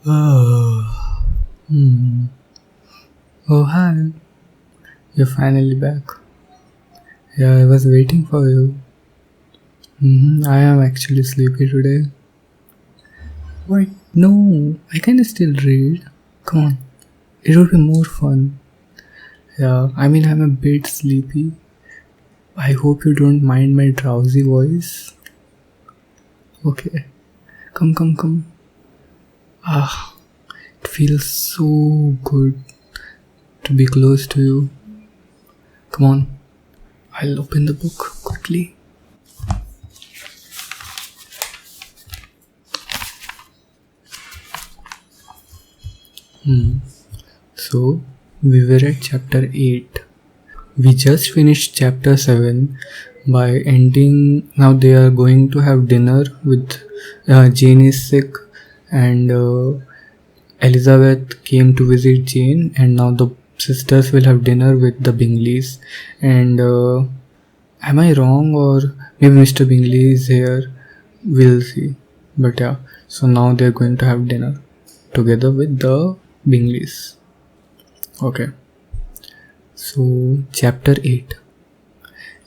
Oh, hmm. Oh, hi. You're finally back. Yeah, I was waiting for you. I am actually sleepy today. What? No, I can still read. Come on. It would be more fun. Yeah, I'm a bit sleepy. I hope you don't mind my drowsy voice. Okay. Come. Ah, it feels so good to be close to you. Come on. I'll open the book quickly. So, we were at chapter 8. We just finished chapter 7 by ending. Now they are going to have dinner with Jane is sick, and Elizabeth came to visit Jane, and now the sisters will have dinner with the Bingleys. And am I wrong, or maybe Mr. Bingley is here? We'll see. But yeah, so now they're going to have dinner together with the Bingleys. Okay. So, chapter 8.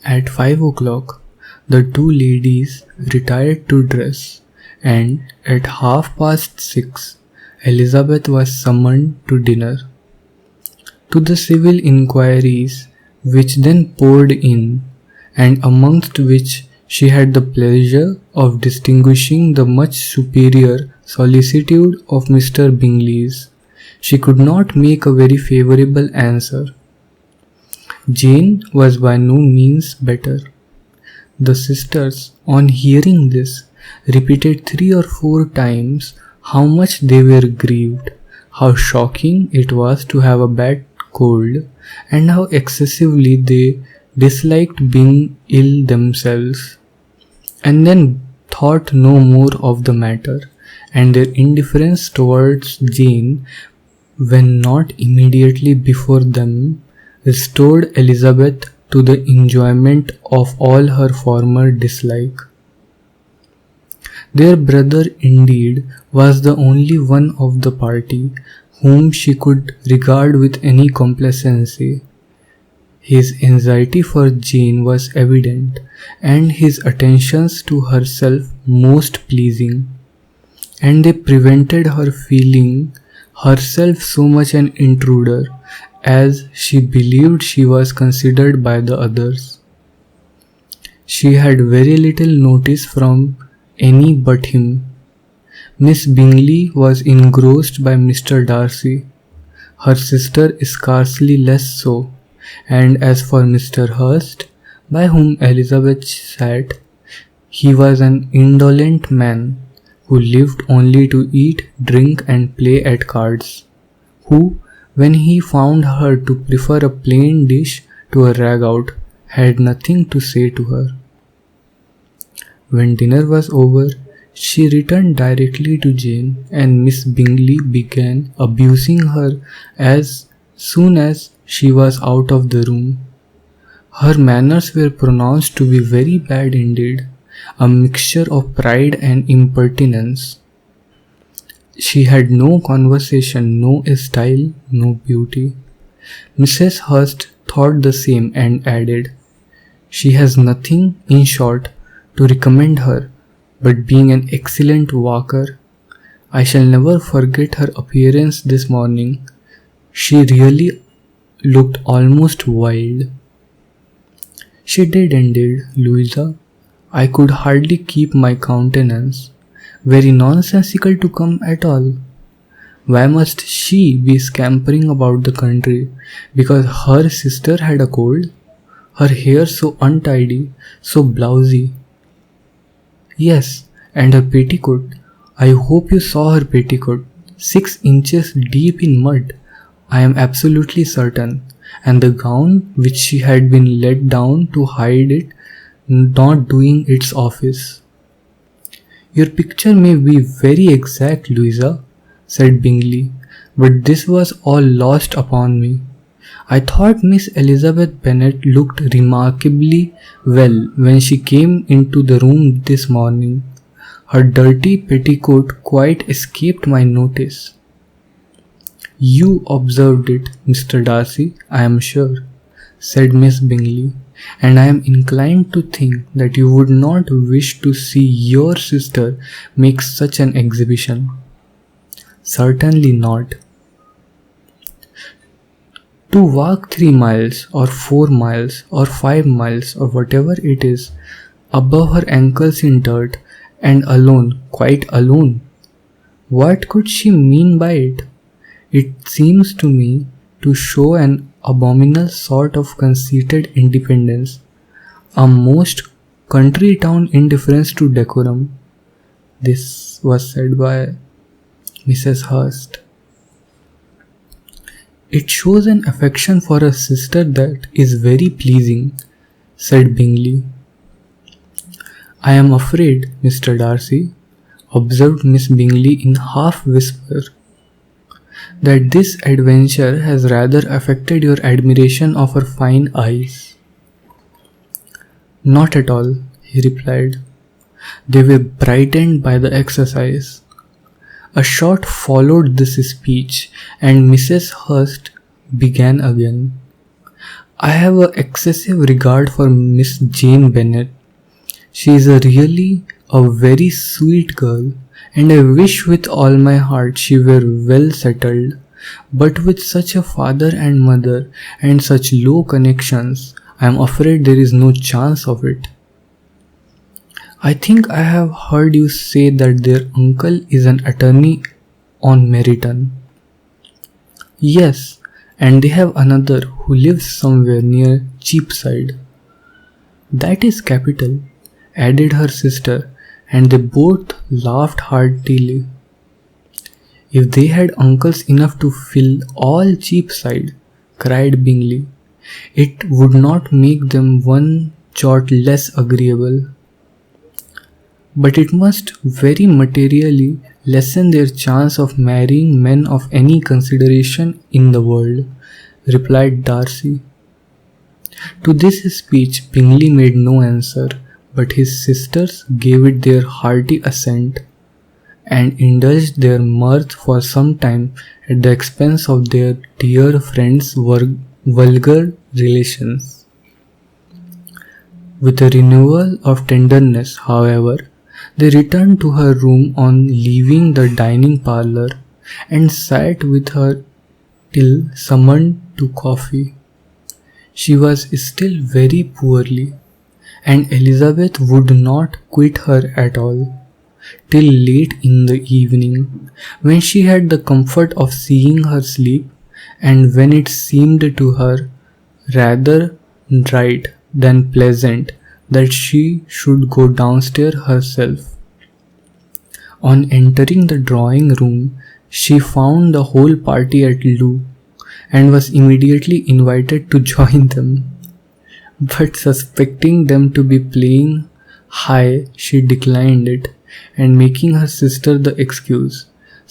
At 5 o'clock, the two ladies retired to dress, and at 6:30, Elizabeth was summoned to dinner. To the civil inquiries which then poured in, and amongst which she had the pleasure of distinguishing the much superior solicitude of Mr. Bingley's, she could not make a very favourable answer. Jane was by no means better. The sisters, on hearing this, repeated 3 or 4 times how much they were grieved, how shocking it was to have a bad cold, and how excessively they disliked being ill themselves, and then thought no more of the matter, and their indifference towards Jane, when not immediately before them, restored Elizabeth to the enjoyment of all her former dislike. Their brother, indeed, was the only one of the party whom she could regard with any complacency. His anxiety for Jane was evident, and his attentions to herself most pleasing, and they prevented her feeling herself so much an intruder as she believed she was considered by the others. She had very little notice from any but him. Miss Bingley was engrossed by Mr. Darcy, her sister scarcely less so, and as for Mr. Hurst, by whom Elizabeth sat, he was an indolent man, who lived only to eat, drink, and play at cards, who, when he found her to prefer a plain dish to a ragout, had nothing to say to her. When dinner was over, she returned directly to Jane, and Miss Bingley began abusing her as soon as she was out of the room. Her manners were pronounced to be very bad indeed, a mixture of pride and impertinence. She had no conversation, no style, no beauty. Mrs. Hurst thought the same and added, "She has nothing, in short, to recommend her, but being an excellent walker. I shall never forget her appearance this morning. She really looked almost wild." "She did indeed, Louisa. I could hardly keep my countenance. Very nonsensical to come at all. Why must she be scampering about the country because her sister had a cold? Her hair so untidy, so blousy. Yes, and her petticoat. I hope you saw her petticoat. 6 inches deep in mud, I am absolutely certain, and the gown which she had been let down to hide it not doing its office." "Your picture may be very exact, Louisa," said Bingley, "but this was all lost upon me. I thought Miss Elizabeth Bennet looked remarkably well when she came into the room this morning. Her dirty petticoat quite escaped my notice. "You observed it, Mr. Darcy, I am sure," said Miss Bingley, "and I am inclined to think that you would not wish to see your sister make such an exhibition." "Certainly not." To walk 3 miles, or 4 miles, or 5 miles, or whatever it is, above her ankles in dirt, and alone, quite alone. What could she mean by it? It seems to me to show an abominable sort of conceited independence, a most country town indifference to decorum. This was said by Mrs. Hurst. "It shows an affection for a sister that is very pleasing," said Bingley. "I am afraid, Mr. Darcy," observed Miss Bingley in half whisper, "that this adventure has rather affected your admiration of her fine eyes." "Not at all," he replied. "They were brightened by the exercise." A shot followed this speech, and Mrs. Hurst began again. "I have an excessive regard for Miss Jane Bennet. She is really a very sweet girl, and I wish with all my heart she were well settled. But with such a father and mother, and such low connections, I am afraid there is no chance of it." "I think I have heard you say that their uncle is an attorney on Meryton." "Yes, and they have another who lives somewhere near Cheapside." "That is capital," added her sister, and they both laughed heartily. "If they had uncles enough to fill all Cheapside," cried Bingley, "it would not make them one jot less agreeable." "But it must very materially lessen their chance of marrying men of any consideration in the world," replied Darcy. To this speech Bingley made no answer, but his sisters gave it their hearty assent, and indulged their mirth for some time at the expense of their dear friend's vulgar relations. With a renewal of tenderness, however, they returned to her room on leaving the dining parlour, and sat with her till summoned to coffee. She was still very poorly, and Elizabeth would not quit her at all, till late in the evening, when she had the comfort of seeing her sleep, and when it seemed to her rather right than pleasant that she should go downstairs herself. On entering the drawing room, she found the whole party at loo, and was immediately invited to join them. But suspecting them to be playing high, she declined it, and making her sister the excuse,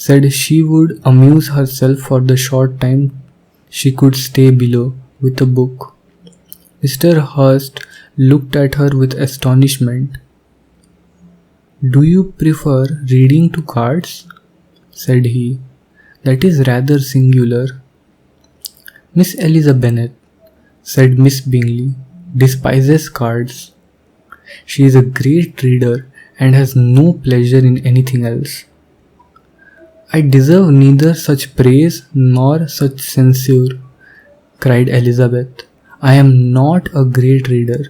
said she would amuse herself for the short time she could stay below with a book. Mr. Hurst looked at her with astonishment. "Do you prefer reading to cards?" said he. "That is rather singular." "Miss Eliza Bennet," said Miss Bingley, "despises cards. She is a great reader, and has no pleasure in anything else." "I deserve neither such praise nor such censure," cried Elizabeth. "I am not a great reader,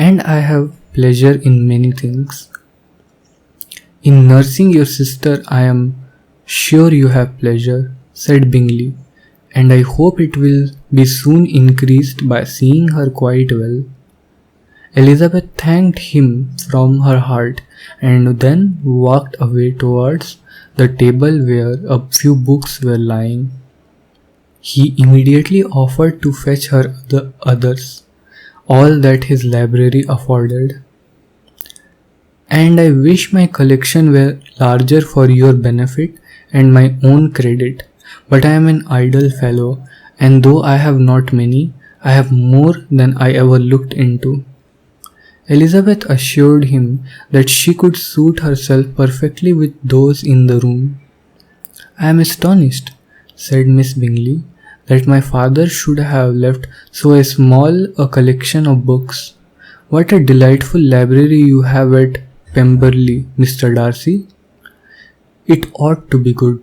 and I have pleasure in many things." "In nursing your sister I am sure you have pleasure," said Bingley, "and I hope it will be soon increased by seeing her quite well." Elizabeth thanked him from her heart, and then walked away towards the table where a few books were lying. He immediately offered to fetch her the others, all that his library afforded. "And I wish my collection were larger for your benefit and my own credit, but I am an idle fellow, and though I have not many, I have more than I ever looked into." Elizabeth assured him that she could suit herself perfectly with those in the room. "I am astonished," said Miss Bingley, "that my father should have left so small a collection of books. What a delightful library you have at Pemberley, Mr. Darcy." "It ought to be good,"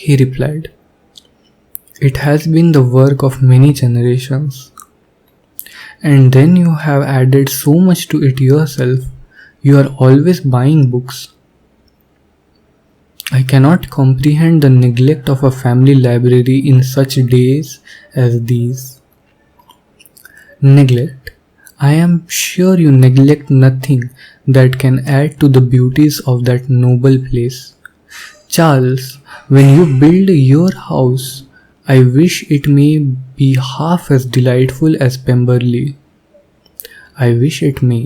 he replied. "It has been the work of many generations. And then you have added so much to it yourself. You are always buying books." "I cannot comprehend the neglect of a family library in such days as these." "Neglect? I am sure you neglect nothing that can add to the beauties of that noble place. Charles, when you build your house, I wish it may be half as delightful as Pemberley." "I wish it may.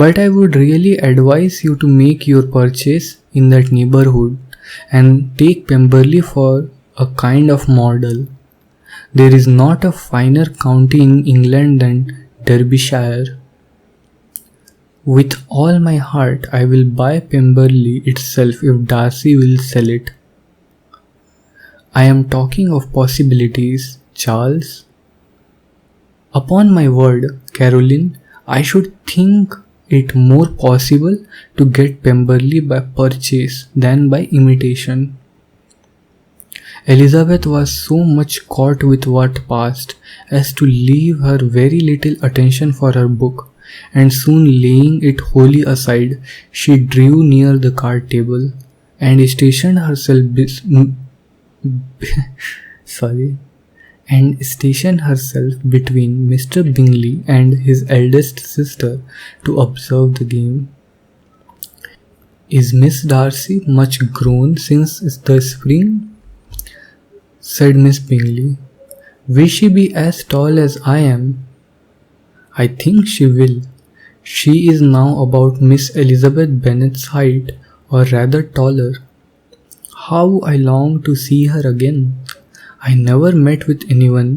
But I would really advise you to make your purchase in that neighborhood and take Pemberley for a kind of model. There is not a finer county in England than Derbyshire." "With all my heart I will buy Pemberley itself if Darcy will sell it." "I am talking of possibilities, Charles." "Upon my word, Caroline, I should think it more possible to get Pemberley by purchase than by imitation." Elizabeth was so much caught with what passed as to leave her very little attention for her book, and soon laying it wholly aside, she drew near the card table and stationed herself between Mr. Bingley and his eldest sister to observe the game. "Is Miss Darcy much grown since the spring?" said Miss Bingley. "Will she be as tall as I am?" "I think she will. She is now about Miss Elizabeth Bennet's height, or rather taller. How I long to see her again! I never met with anyone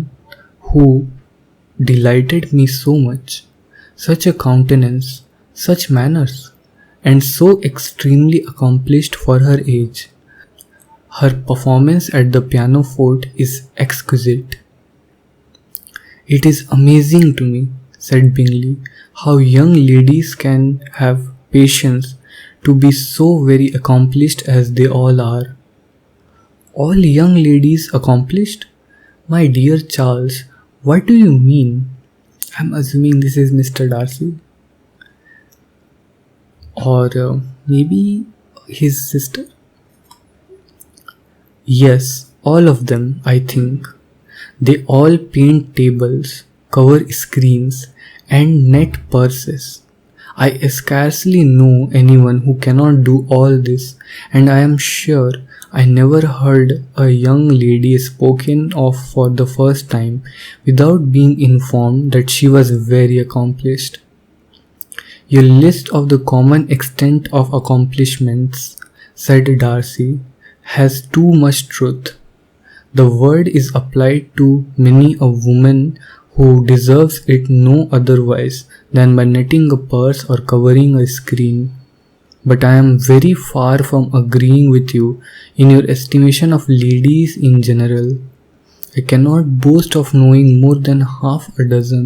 who delighted me so much. Such a countenance, such manners, and so extremely accomplished for her age. Her performance at the pianoforte is exquisite." "It is amazing to me," said Bingley, "how young ladies can have patience to be so very accomplished as they all are." "All young ladies accomplished? My dear Charles, what do you mean?" I'm assuming this is Mr. Darcy. Or maybe his sister? Yes, all of them, I think. They all paint tables, cover screens, and net purses. I scarcely know anyone who cannot do all this, and I am sure I never heard a young lady spoken of for the first time without being informed that she was very accomplished. "Your list of the common extent of accomplishments," said Darcy, "has too much truth. The word is applied to many a woman who deserves it no otherwise than by knitting a purse or covering a screen. But I am very far from agreeing with you in your estimation of ladies in general. I cannot boast of knowing more than half a dozen,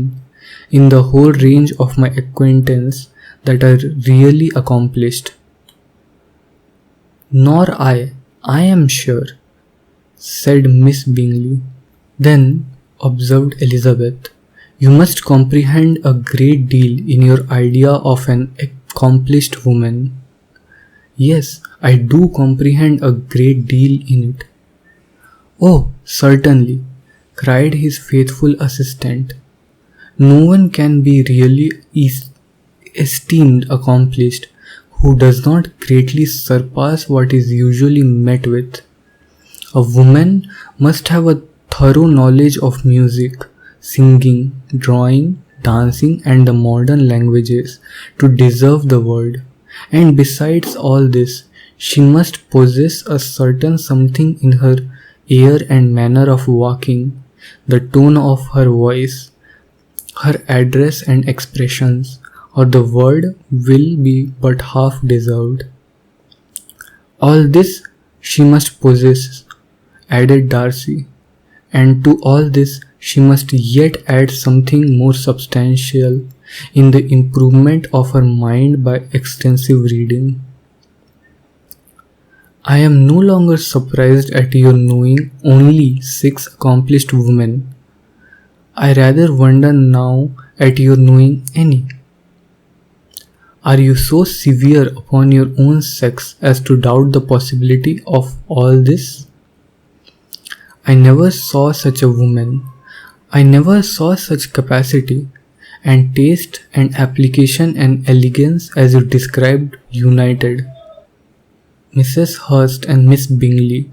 in the whole range of my acquaintance, that are really accomplished." "Nor I am sure," said Miss Bingley. "Then," observed Elizabeth, "you must comprehend a great deal in your idea of an accomplished woman." "Yes, I do comprehend a great deal in it." "Oh, certainly," cried his faithful assistant. "No one can be really esteemed accomplished who does not greatly surpass what is usually met with. A woman must have a thorough knowledge of music, singing, drawing, dancing, and the modern languages to deserve the word. And besides all this, she must possess a certain something in her air and manner of walking, the tone of her voice, her address and expressions, or the word will be but half deserved. All this she must possess, added Darcy, and to all this she must yet add something more substantial in the improvement of her mind by extensive reading. I am no longer surprised at your knowing only 6 accomplished women. I rather wonder now at your knowing any. Are you so severe upon your own sex as to doubt the possibility of all this? I never saw such a woman. I never saw such capacity, and taste and application and elegance as you described united. Mrs. Hurst and Miss Bingley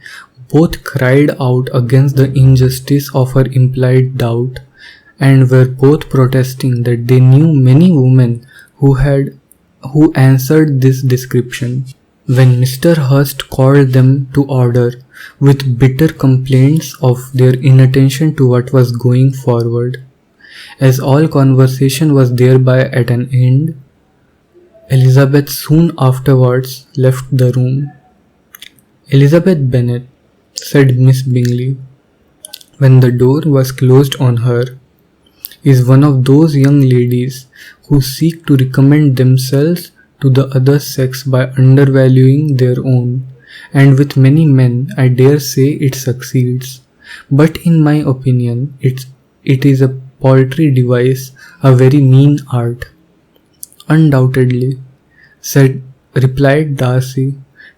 both cried out against the injustice of her implied doubt, and were both protesting that they knew many women who answered this description. When Mr. Hurst called them to order, with bitter complaints of their inattention to what was going forward, as all conversation was thereby at an end, Elizabeth soon afterwards left the room. "Elizabeth Bennet," said Miss Bingley, when the door was closed on her, "is one of those young ladies who seek to recommend themselves to the other sex by undervaluing their own, and with many men I dare say it succeeds. But in my opinion it is a paltry device, a very mean art." "Undoubtedly," replied Darcy,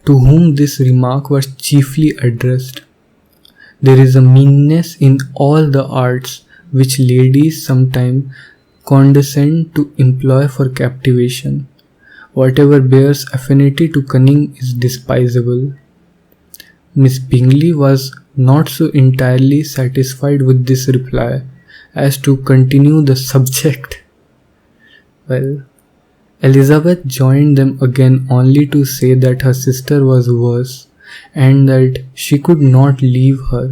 to whom this remark was chiefly addressed. "There is a meanness in all the arts which ladies sometimes condescend to employ for captivation. Whatever bears affinity to cunning is despisable." Miss Bingley was not so entirely satisfied with this reply as to continue the subject. Well, Elizabeth joined them again only to say that her sister was worse, and that she could not leave her.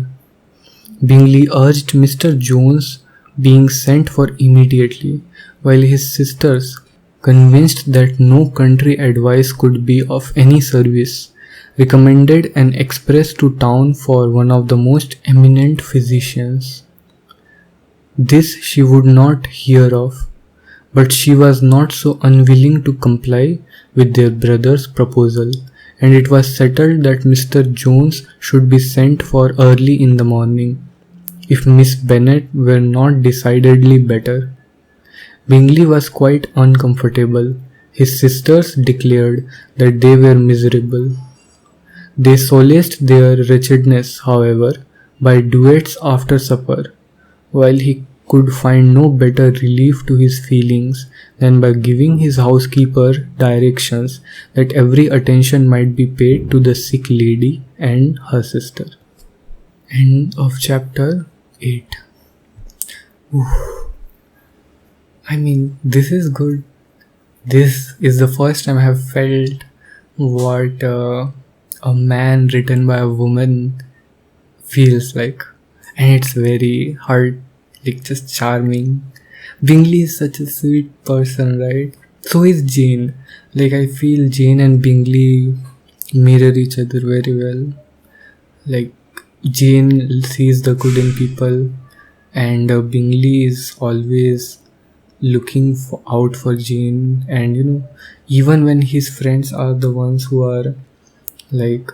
Bingley urged Mr. Jones being sent for immediately, while his sisters, convinced that no country advice could be of any service, recommended an express to town for one of the most eminent physicians. This she would not hear of, but she was not so unwilling to comply with their brother's proposal, and it was settled that Mr. Jones should be sent for early in the morning, if Miss Bennet were not decidedly better. Bingley was quite uncomfortable. His sisters declared that they were miserable. They solaced their wretchedness, however, by duets after supper, while he could find no better relief to his feelings than by giving his housekeeper directions that every attention might be paid to the sick lady and her sister. End of chapter 8. Oof. I mean, this is good. This is the first time I have felt what a man written by a woman feels like, and it's very hard, like just charming. Bingley is such a sweet person, right? So is Jane. Like, I feel Jane and Bingley mirror each other very well. Like, Jane sees the good in people, and Bingley is always looking out for Jane. And even when his friends are the ones who are like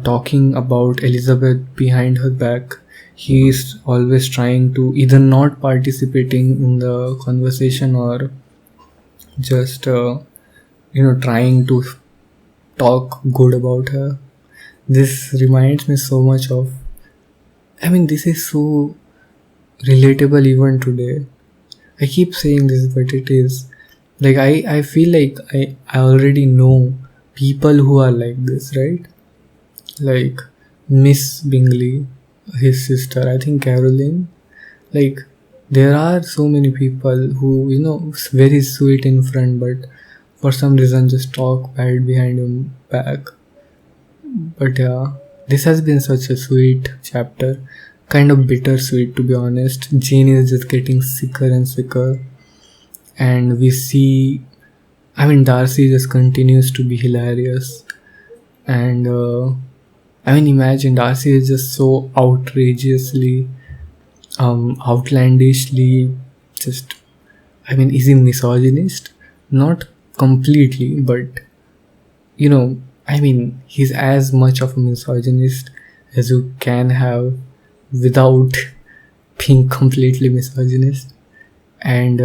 talking about Elizabeth behind her back, he is always trying to either not participating in the conversation or just trying to talk good about her. This reminds me so much of, this is so relatable even today. I keep saying this, but it is like I feel like I already know people who are like this, right? Like Miss Bingley, his sister, I think Caroline. Like, there are so many people who very sweet in front, but for some reason just talk bad behind him back. But yeah, this has been such a sweet chapter. kind of bittersweet, to be honest. Jane is just getting sicker and sicker, and we see, I mean, Darcy just continues to be hilarious. And I mean, imagine Darcy is just so outrageously, outlandishly, just, I mean, is he misogynist? Not completely, but I mean, he's as much of a misogynist as you can have without being completely misogynist. And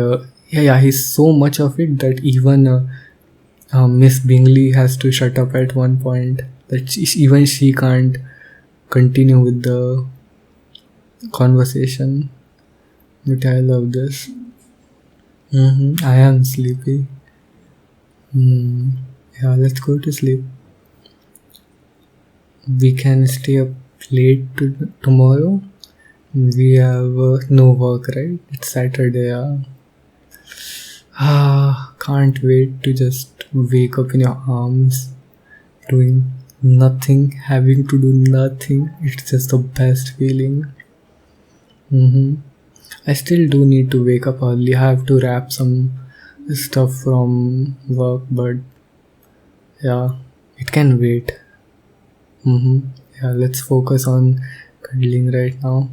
yeah, he's so much of it that even Miss Bingley has to shut up at one point. That even she can't continue with the conversation. But I love this. I am sleepy. Yeah, let's go to sleep. We can stay up late tomorrow. We have no work, right? It's Saturday. Can't wait to just wake up in your arms, doing nothing, having to do nothing. It's just the best feeling. I still do need to wake up early. I have to wrap some stuff from work, but yeah, it can wait. Yeah, let's focus on cuddling right now.